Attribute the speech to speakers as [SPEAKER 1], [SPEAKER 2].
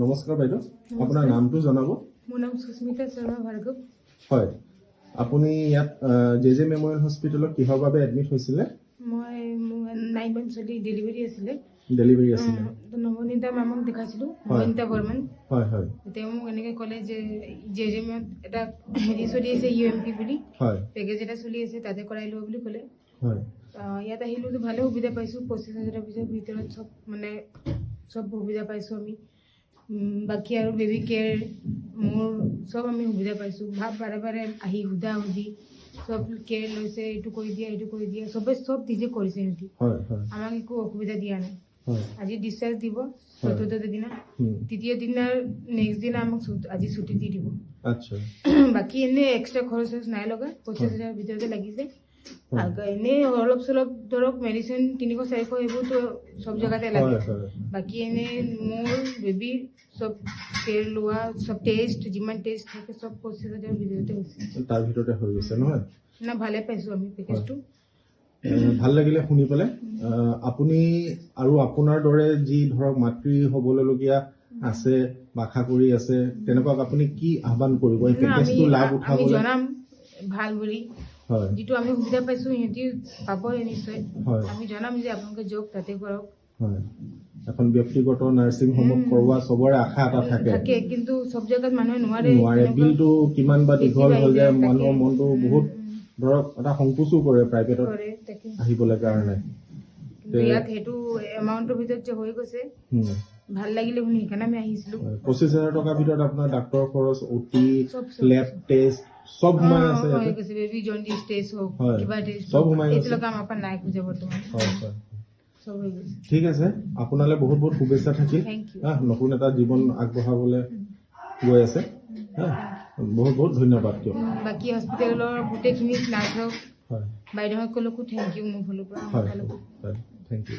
[SPEAKER 1] নমস্কাৰ বাইদেউ, আপোনাৰ নামটো জনাব।
[SPEAKER 2] মোৰ নাম সুস্মিতা শৰ্মা ভাৰ্গৱ।
[SPEAKER 1] হয়, আপুনি ইয়াত জে মেমৰিয়েল হস্পিটেলত কিহৰ বাবে এডমিট হৈছিলে?
[SPEAKER 2] মই 9 months ডেলিভাৰী আছিলে। নৱনীতা মেমক দেখাইছিলোঁ, নৱনীতা বৰ্মন।
[SPEAKER 1] হয় হয়।
[SPEAKER 2] তেওঁ মোক এনেকৈ ক'লে যে জে এটা হেৰি চলি আছে UMP বুলি, পেকেজ এটা চলি আছে, তাতে কৰাই লোৱা বুলি ক'লে। ইয়াত আহিলোতো ভালে সুবিধা পাইছোঁ। 25,000 ভিতৰত চব মানে চব সুবিধা পাইছোঁ আমি। বাকী আৰু বেবী কেয়াৰ মোৰ চব আমি সুবিধা পাইছোঁ। বাৰে বাৰে আহি সোধা সুধি চব কেয়াৰ লৈছে, এইটো কৰি দিয়া এইটো কৰি দিয়া, চবে চব নিজে কৰিছে সিহঁতি। আমাক একো অসুবিধা দিয়া নাই। আজি ডিছচাৰ্জ দিব 14টা দিনা, তৃতীয় দিনাৰ নেক্সট দিনা আমাক আজি ছুটি দি দিব। বাকী এনে এক্সট্ৰা খৰচ নাই লগা, 25,000 ভিতৰতে লাগিছে। এনেই অলপ চলপ ধৰক মেডিচিন 300-400 এইবোৰতো চব জেগাতে লাগে। বাকী এনেই মোৰ বেবী চব কেয়াৰ লোৱা, চব টেষ্ট যিমান টেষ্ট থাকে চব 25,000 ভিতৰতে হৈছে।
[SPEAKER 1] তাৰ ভিতৰতে হৈ গৈছে নহয়
[SPEAKER 2] না? ভালে পাইছোঁ আমি পেকেজটো।
[SPEAKER 1] ভাল লাগিলে শুনি পেলাই। আপুনি আৰু আপোনাৰ দৰে যি ধৰক মাতৃ হ'বলগীয়া আছে, আশা কৰি আছে, তেনেকুৱাক আপুনি কি আহ্বান কৰিব এই পেকেজটো লাভ উঠাবলৈ?
[SPEAKER 2] আমি জনাম ভাল বুলি, যিটো আমি সুবিধা পাইছোঁ সিহঁতি পাবই নিশ্চয়। আমি জনাম যে আপোনালোকে যাওক, তাতে কৰক।
[SPEAKER 1] এখন ব্যক্তিগত নাৰ্ছিং হোমত কৰোৱা চবৰে আশা এটা থাকে,
[SPEAKER 2] কিন্তু চব জেগাত মানুহে নোৱাৰে।
[SPEAKER 1] বিলটো কিমান বা দীঘল হৈ যায়, মানুহৰ মনটো বহুত ধৰক এটা সংকোচো কৰে প্ৰাইভেটত আহিবলৈ কাৰণে।
[SPEAKER 2] ইয়াত সেইটো এমাউণ্টৰ ভিতৰত যে হৈ গৈছে ভাল লাগিলে শুনি, সেইকাৰণে আমি আহিছিলোঁ।
[SPEAKER 1] 25,000 টকাৰ ভিতৰত আপোনাৰ ডাক্তৰ খৰচ, OT, লেব টেষ্ট চব সোমাই আছে।
[SPEAKER 2] বেবী জণ্ডিছ টেষ্ট হওক, কিবা টেষ্ট
[SPEAKER 1] চব সোমাই আছে।
[SPEAKER 2] এইটো আমাৰ পৰা নাই খোজে বৰ্তমান।
[SPEAKER 1] ঠিক আছে, আপোনালৈ বহুত বহুত শুভেচ্ছা থাকিল। নতুন এটা জীৱন আগবঢ়াবলৈ গৈ আছে। বহুত বহুত ধন্যবাদ।
[SPEAKER 2] বাকী হস্পিটেলৰ গোটেইখিনি নাৰ্ছক বাইদেউসকলকো থেংক ইউ মোৰ ফালৰ পৰা।
[SPEAKER 1] Thank U.